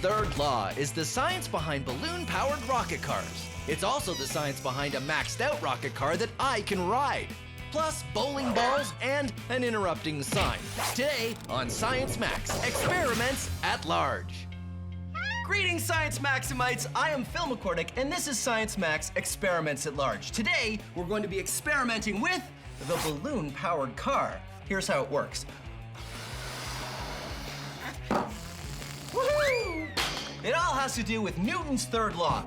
third law is the science behind balloon-powered rocket cars. It's also the science behind a maxed-out rocket car that I can ride. Plus bowling balls and an interrupting sign. Today on Science Max, experiments at large. Greetings, Science Maximites. I am Phil McCordick, and this is Science Max Experiments at Large. Today, we're going to be experimenting with the balloon-powered car. Here's how it works. Woohoo! It all has to do with Newton's third law.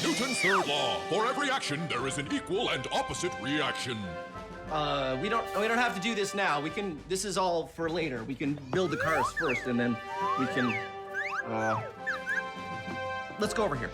Newton's third law. For every action, there is an equal and opposite reaction. We don't have to do this now. This is all for later. We can build the cars first, and then we can, let's go over here.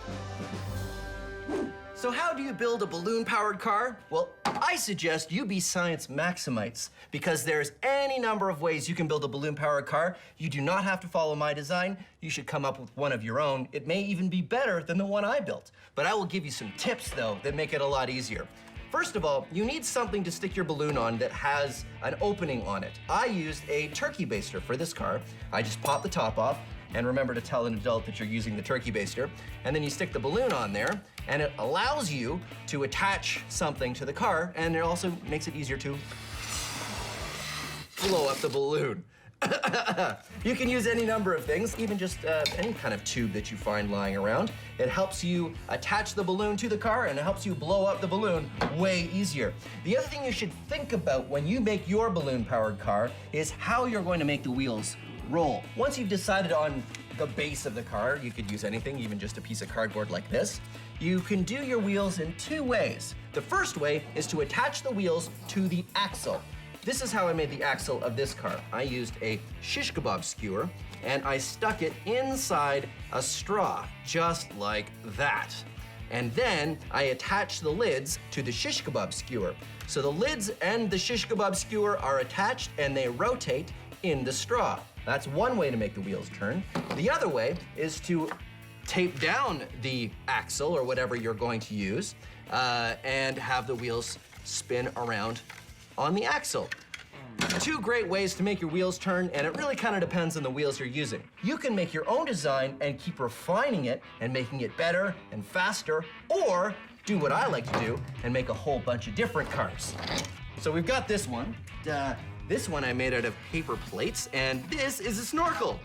So how do you build a balloon-powered car? Well, I suggest you be Science Maximites, because there's any number of ways you can build a balloon-powered car. You do not have to follow my design. You should come up with one of your own. It may even be better than the one I built. But I will give you some tips, though, that make it a lot easier. First of all, you need something to stick your balloon on that has an opening on it. I used a turkey baster for this car. I just pop the top off, and remember to tell an adult that you're using the turkey baster. And then you stick the balloon on there, and it allows you to attach something to the car, and it also makes it easier to blow up the balloon. You can use any number of things, even just any kind of tube that you find lying around. It helps you attach the balloon to the car, and it helps you blow up the balloon way easier. The other thing you should think about when you make your balloon-powered car is how you're going to make the wheels roll. Once you've decided on the base of the car, you could use anything, even just a piece of cardboard like this. You can do your wheels in two ways. The first way is to attach the wheels to the axle. This is how I made the axle of this car. I used a shish kebab skewer, and I stuck it inside a straw, just like that. And then I attached the lids to the shish kebab skewer. So the lids and the shish kebab skewer are attached, and they rotate in the straw. That's one way to make the wheels turn. The other way is to tape down the axle, or whatever you're going to use, and have the wheels spin around on the axle. Two great ways to make your wheels turn, and it really kind of depends on the wheels you're using. You can make your own design and keep refining it and making it better and faster, or do what I like to do and make a whole bunch of different cars. So we've got this one. This one I made out of paper plates, and this is a snorkel.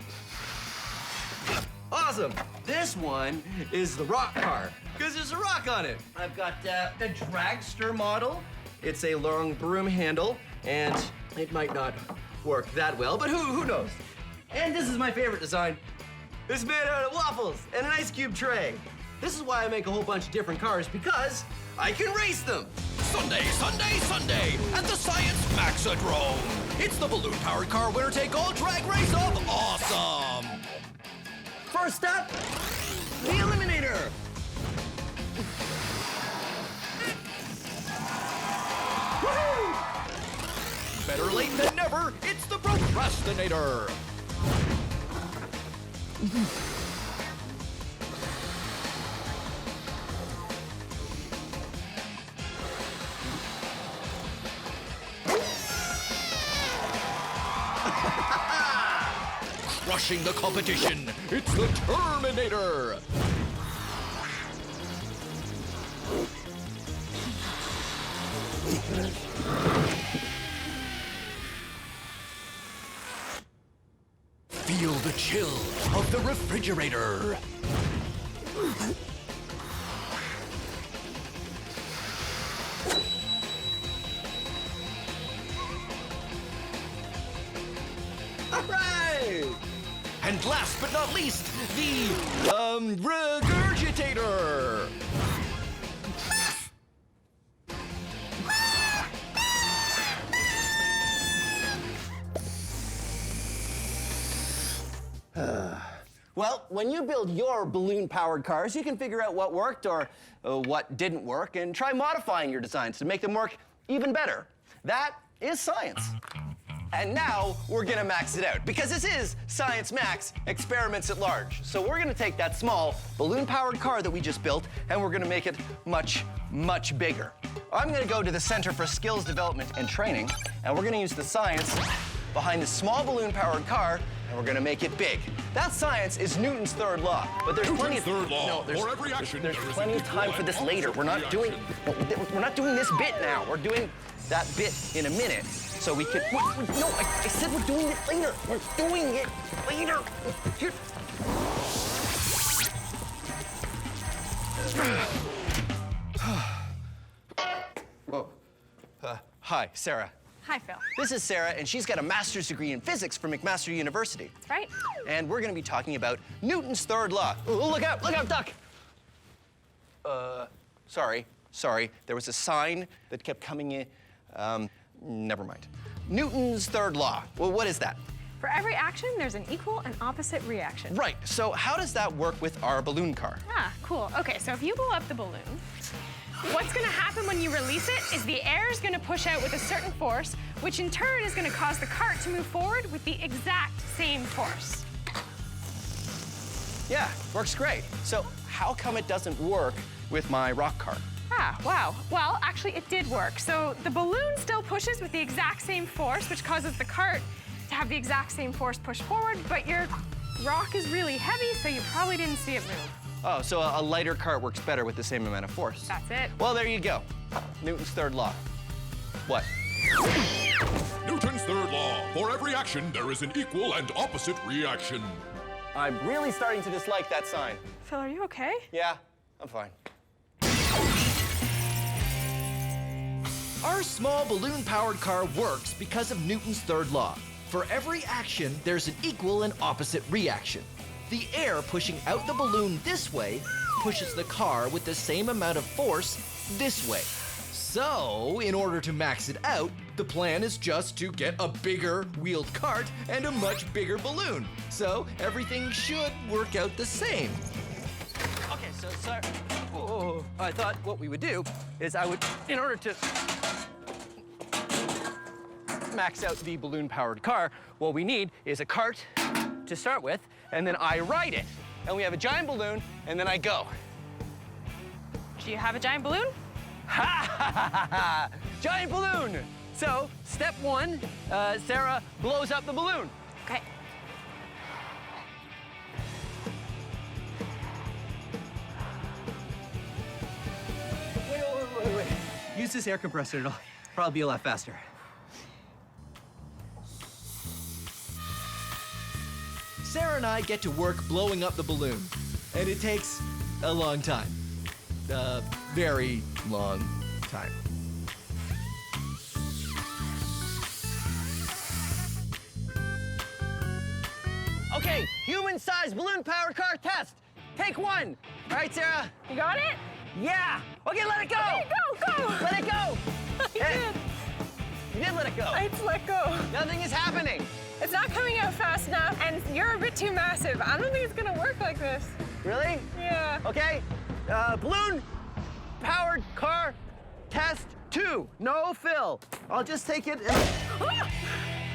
Awesome. This one is the rock car, because there's a rock on it. I've got the dragster model. It's a long broom handle, and it might not work that well, but who knows? And this is my favorite design. It's made out of waffles and an ice cube tray. This is why I make a whole bunch of different cars, because I can race them. Sunday, Sunday, Sunday at the Science Maxodrome. It's the balloon-powered car winner-take-all drag race of awesome. First up, the Eliminator. Woohoo! Better late than never, it's the Procrastinator. Crushing the competition, it's the Terminator. Feel the chill of the refrigerator. All right! And last but not least, the Regurgitator. Well, when you build your balloon-powered cars, you can figure out what worked or what didn't work and try modifying your designs to make them work even better. That is science. And now we're gonna max it out, because this is Science Max Experiments at Large. So we're gonna take that small balloon-powered car that we just built, and we're gonna make it much, much bigger. I'm gonna go to the Center for Skills Development and Training, and we're gonna use the science behind the small balloon-powered car and we're gonna make it big. That science is Newton's third law, but there's plenty of third law. no, there's, For every action, there's there is plenty an of time equal for this and later. We're not opposite doing reaction. we're not doing this bit now. We're doing that bit in a minute, so we can. No, I said we're doing it later. We're doing it later. Here. Whoa. Hi, Sarah. Hi, Phil. This is Sarah, and she's got a master's degree in physics from McMaster University. That's right. And we're gonna be talking about Newton's third law. Oh, look out, duck! Sorry. There was a sign that kept coming in. Never mind. Newton's third law. Well, what is that? For every action, there's an equal and opposite reaction. Right, so how does that work with our balloon car? Ah, cool. Okay, so if you blow up the balloon, what's gonna happen when you release it is the air is gonna push out with a certain force, which in turn is gonna cause the cart to move forward with the exact same force. Yeah, works great. So how come it doesn't work with my rock cart? Ah, wow. Well, actually, it did work. So the balloon still pushes with the exact same force, which causes the cart to have the exact same force push forward, but your rock is really heavy, so you probably didn't see it move. Oh, so a lighter cart works better with the same amount of force. That's it. Well, there you go. Newton's third law. What? Newton's third law. For every action, there is an equal and opposite reaction. I'm really starting to dislike that sign. Phil, are you okay? Yeah, I'm fine. Our small balloon-powered car works because of Newton's third law. For every action, there's an equal and opposite reaction. The air pushing out the balloon this way pushes the car with the same amount of force this way. So, in order to max it out, the plan is just to get a bigger wheeled cart and a much bigger balloon. So, everything should work out the same. Okay, so I thought what we would do is in order to max out the balloon-powered car, what we need is a cart to start with, and then I ride it. And we have a giant balloon, and then I go. Do you have a giant balloon? Ha ha ha ha! Giant balloon! So, step one, Sarah blows up the balloon. Okay. Wait. Use this air compressor, it'll probably be a lot faster. Sarah and I get to work blowing up the balloon, and it takes a long time. A very long time. Okay, human-sized balloon-powered car test. Take one. All right, Sarah? You got it? Yeah. Okay, let it go. Okay, go! Let it go. You did. You did let it go. It's let go. Nothing is happening. It's not coming out fast enough, and you're a bit too massive. I don't think it's gonna work like this. Really? Yeah. Okay. Balloon-powered car test 2. No fill. I'll just take it.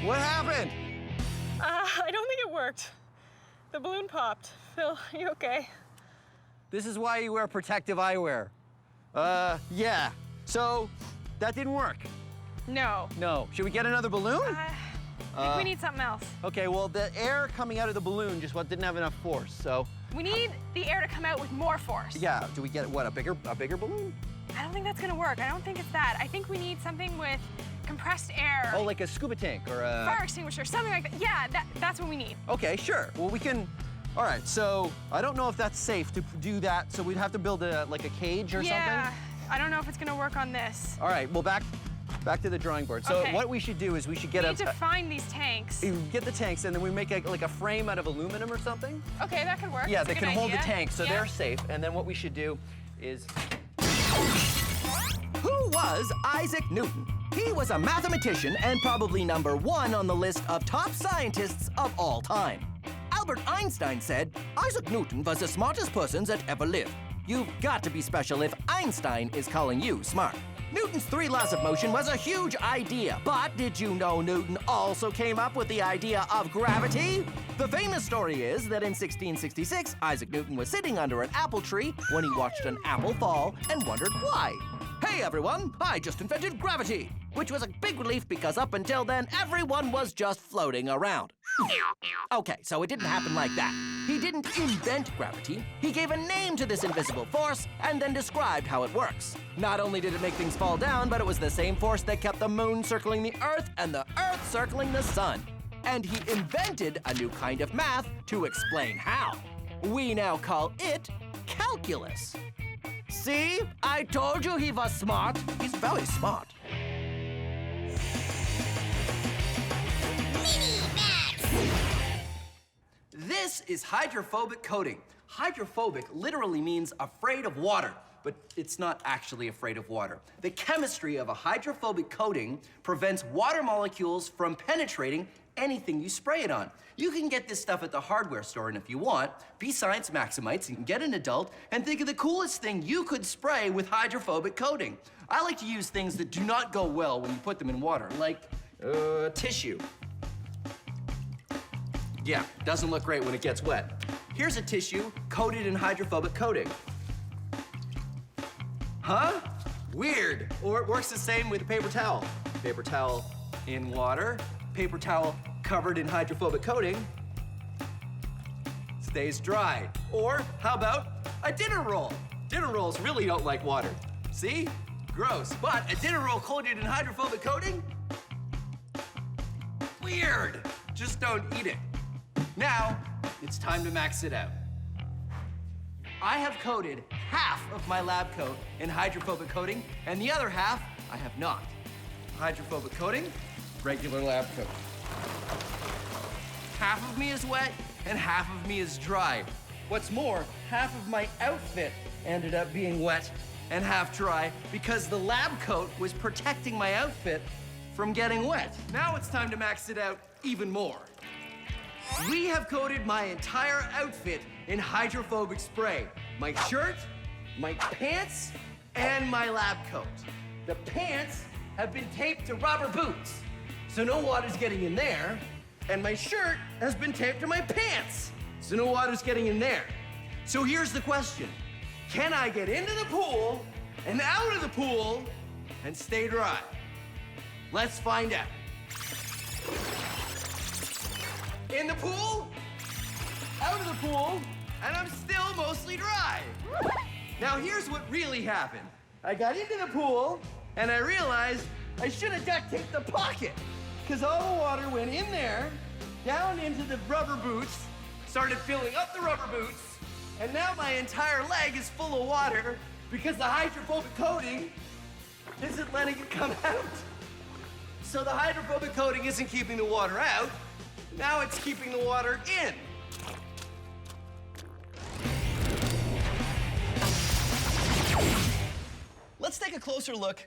What happened? I don't think it worked. The balloon popped. Phil, you okay? This is why you wear protective eyewear. Yeah. So, that didn't work. No. No. Should we get another balloon? I think we need something else. Okay, well, the air coming out of the balloon just didn't have enough force, so. We need the air to come out with more force. Yeah, do we get, what, a bigger balloon? I don't think that's gonna work. I don't think it's that. I think we need something with compressed air. Oh, like a scuba tank or a... Fire extinguisher, something like that. Yeah, that's what we need. Okay, sure. Well, we can, all right, so I don't know if that's safe to do that, so we'd have to build like a cage or Yeah, something? I don't know if it's gonna work on this. All right, well, back to the drawing board. So Okay. what we should do is we should get We need to find these tanks. get the tanks, and then we make like a frame out of aluminum or something. Okay, that could work. Yeah, That's a they good can hold the idea. tanks, so Yeah. they're safe. And then what we should do is... Who was Isaac Newton? He was a mathematician and probably #1 on the list of top scientists of all time. Albert Einstein said, Isaac Newton was the smartest person that ever lived. You've got to be special if Einstein is calling you smart. Newton's 3 laws of motion was a huge idea, but did you know Newton also came up with the idea of gravity? The famous story is that in 1666, Isaac Newton was sitting under an apple tree when he watched an apple fall and wondered why. Hey everyone, I just invented gravity, which was a big relief because up until then, everyone was just floating around. Okay, so it didn't happen like that. He didn't invent gravity. He gave a name to this invisible force and then described how it works. Not only did it make things fall down, but it was the same force that kept the moon circling the Earth and the Earth circling the sun. And he invented a new kind of math to explain how. We now call it calculus. See? I told you he was smart. He's very smart. This is hydrophobic coating. Hydrophobic literally means afraid of water, but it's not actually afraid of water. The chemistry of a hydrophobic coating prevents water molecules from penetrating anything you spray it on. You can get this stuff at the hardware store, and if you want, be Science Maximites and get an adult and think of the coolest thing you could spray with hydrophobic coating. I like to use things that do not go well when you put them in water, like tissue. Yeah, doesn't look great when it gets wet. Here's a tissue coated in hydrophobic coating. Huh? Weird. Or it works the same with a paper towel. Paper towel in water, paper towel covered in hydrophobic coating, stays dry. Or how about a dinner roll? Dinner rolls really don't like water. See? Gross. But a dinner roll coated in hydrophobic coating? Weird. Just don't eat it. Now, it's time to max it out. I have coated half of my lab coat in hydrophobic coating, and the other half I have not. Hydrophobic coating, regular lab coat. Half of me is wet, and half of me is dry. What's more, half of my outfit ended up being wet and half dry because the lab coat was protecting my outfit from getting wet. Now it's time to max it out even more. We have coated my entire outfit in hydrophobic spray. My shirt, my pants, and my lab coat. The pants have been taped to rubber boots, so no water's getting in there. And my shirt has been taped to my pants, so no water's getting in there. So here's the question. Can I get into the pool and out of the pool and stay dry? Let's find out. In the pool, out of the pool, and I'm still mostly dry. Now here's what really happened. I got into the pool, and I realized I should have duct taped the pocket, because all the water went in there, down into the rubber boots, started filling up the rubber boots, and now my entire leg is full of water because the hydrophobic coating isn't letting it come out. So the hydrophobic coating isn't keeping the water out, now it's keeping the water in. Let's take a closer look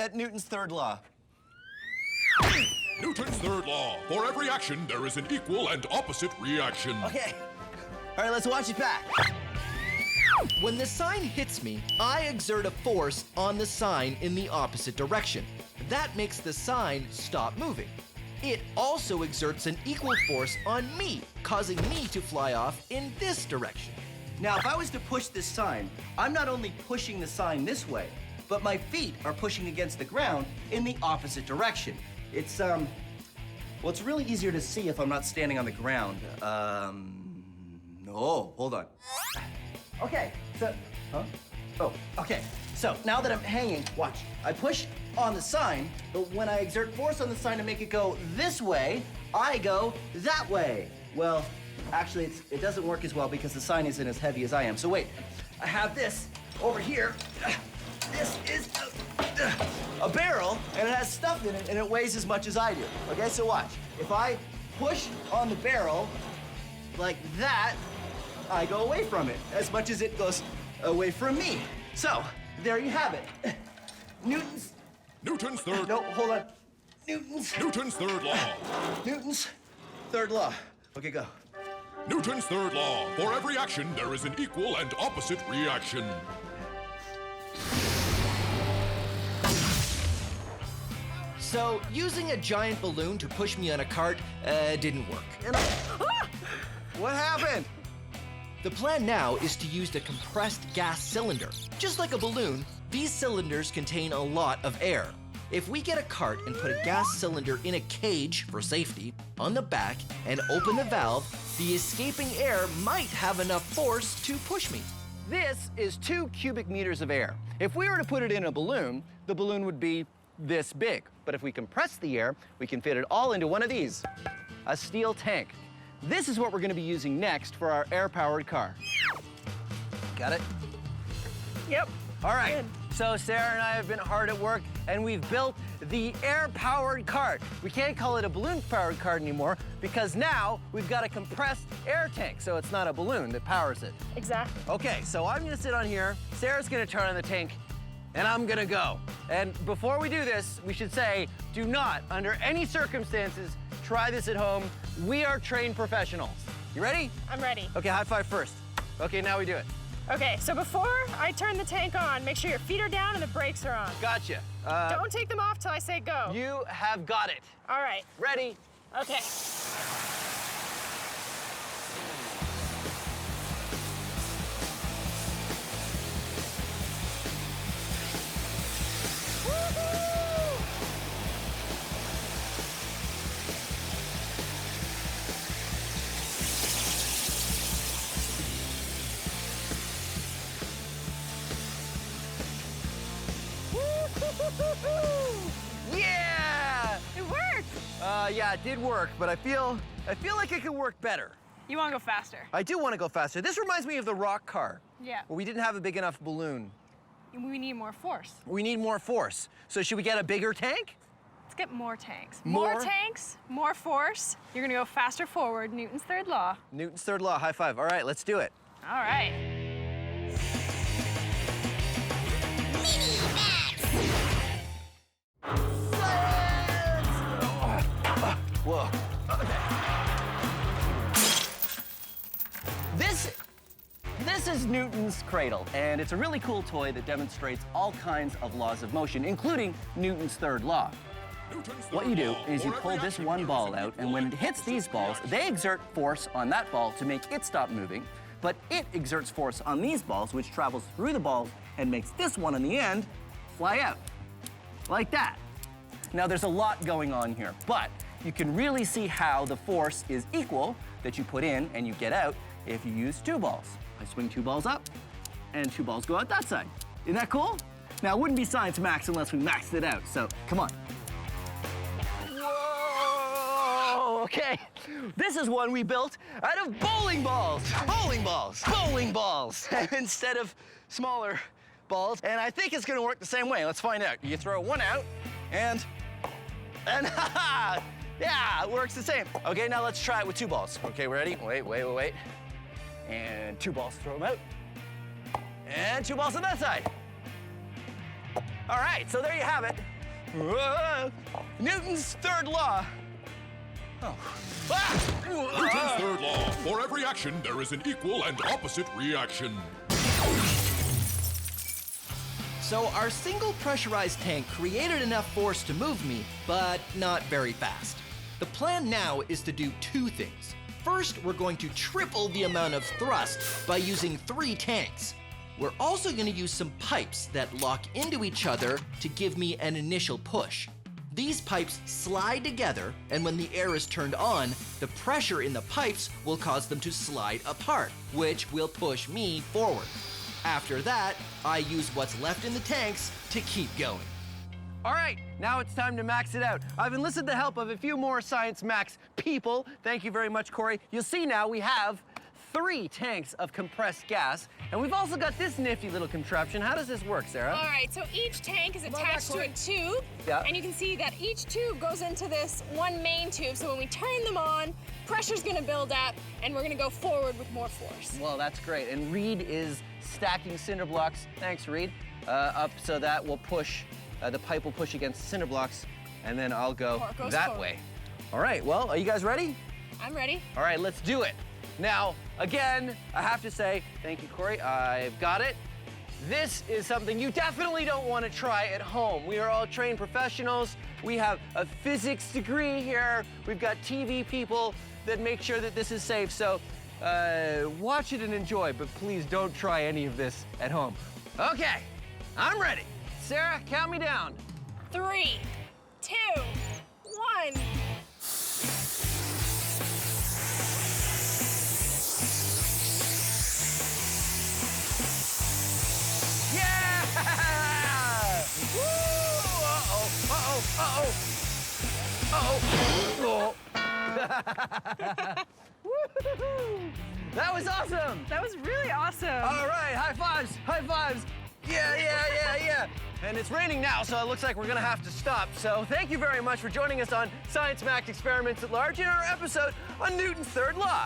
at Newton's third law. Newton's third law. For every action, there is an equal and opposite reaction. Okay. All right, let's watch it back. When the sign hits me, I exert a force on the sign in the opposite direction. That makes the sign stop moving. It also exerts an equal force on me, causing me to fly off in this direction. Now, if I was to push this sign, I'm not only pushing the sign this way, but my feet are pushing against the ground in the opposite direction. It's, well, it's really easier to see if I'm not standing on the ground. No, hold on. Okay, so, huh? Oh, okay. So now that I'm hanging, watch. I push on the sign, but when I exert force on the sign to make it go this way, I go that way. Well, actually, it doesn't work as well because the sign isn't as heavy as I am. So wait, I have this over here. This is a barrel, and it has stuff in it, and it weighs as much as I do. Okay, so watch. If I push on the barrel like that, I go away from it as much as it goes away from me. So, there you have it. Newton's third... No, hold on. Newton's third law. Newton's third law. Okay, go. Newton's third law. For every action, there is an equal and opposite reaction. So, using a giant balloon to push me on a cart didn't work. And what happened? The plan now is to use a compressed gas cylinder. Just like a balloon, these cylinders contain a lot of air. If we get a cart and put a gas cylinder in a cage for safety on the back and open the valve, the escaping air might have enough force to push me. This is 2 cubic meters of air. If we were to put it in a balloon, the balloon would be this big. But if we compress the air, we can fit it all into one of these, a steel tank. This is what we're gonna be using next for our air-powered car. Got it? Yep. All right, so Sarah and I have been hard at work and we've built the air-powered cart. We can't call it a balloon-powered cart anymore because now we've got a compressed air tank, so it's not a balloon that powers it. Exactly. Okay, so I'm gonna sit on here, Sarah's gonna turn on the tank, and I'm gonna go. And before we do this, we should say, do not, under any circumstances, try this at home. We are trained professionals. You ready? I'm ready. Okay, high five first. Okay, now we do it. Okay, so before I turn the tank on, make sure your feet are down and the brakes are on. Gotcha. Don't take them off till I say go. You have got it. All right. Ready? Okay. Yeah! It worked. Yeah, it did work, but I feel like it could work better. You want to go faster? I do want to go faster. This reminds me of the rock car. Yeah. Where we didn't have a big enough balloon. We need more force. We need more force. So should we get a bigger tank? Let's get more tanks. More? Tanks, more force. You're gonna go faster forward, Newton's third law. Newton's third law, high five. All right, let's do it. All right. Whoa. This is Newton's Cradle, and it's a really cool toy that demonstrates all kinds of laws of motion, including Newton's third law. What you do is you pull this one ball out, and when it hits these balls, they exert force on that ball to make it stop moving, but it exerts force on these balls, which travels through the balls and makes this one on the end fly out, like that. Now, there's a lot going on here, but you can really see how the force is equal that you put in and you get out if you use 2 balls. I swing 2 balls up, and 2 balls go out that side. Isn't that cool? Now, it wouldn't be science max unless we maxed it out, so come on. Whoa, okay. This is one we built out of bowling balls. Bowling balls, bowling balls, instead of smaller balls. And I think it's gonna work the same way. Let's find out. You throw one out, and yeah, it works the same. Okay, now let's try it with 2 balls. Okay, ready? Wait. And 2 balls, throw them out. And 2 balls on that side. All right, so there you have it. Whoa. Newton's third law. Oh. Ah! Newton's third law. For every action, there is an equal and opposite reaction. So our single pressurized tank created enough force to move me, but not very fast. The plan now is to do 2 things. First, we're going to triple the amount of thrust by using 3 tanks. We're also going to use some pipes that lock into each other to give me an initial push. These pipes slide together, and when the air is turned on, the pressure in the pipes will cause them to slide apart, which will push me forward. After that, I use what's left in the tanks to keep going. All right, now it's time to max it out. I've enlisted the help of a few more Science Max people. Thank you very much, Corey. You'll see now we have 3 tanks of compressed gas, and we've also got this nifty little contraption. How does this work, Sarah? All right, so each tank is attached to a tube, Yeah. and you can see that each tube goes into this one main tube, so when we turn them on, pressure's gonna build up, and we're gonna go forward with more force. Well, that's great. And Reed is stacking cinder blocks, thanks Reed, up so that will push, the pipe will push against the cinder blocks, and then I'll go Goes that forward. way. All right, well, are you guys ready? I'm ready. All right, let's do it. Now, again, I have to say, thank you, Corey, I've got it. This is something you definitely don't want to try at home. We are all trained professionals. We have a physics degree here. We've got TV people that make sure that this is safe. So watch it and enjoy, but please don't try any of this at home. Okay, I'm ready. Sarah, count me down. 3, 2, 1. Yeah! Woo! Uh-oh, uh-oh, uh-oh. Uh-oh. Woo-hoo-hoo. That was awesome! That was really awesome. All right, high fives, high fives. Yeah, yeah, yeah, yeah. And it's raining now, so it looks like we're gonna have to stop. So thank you very much for joining us on Science Max Experiments at Large in our episode on Newton's third law.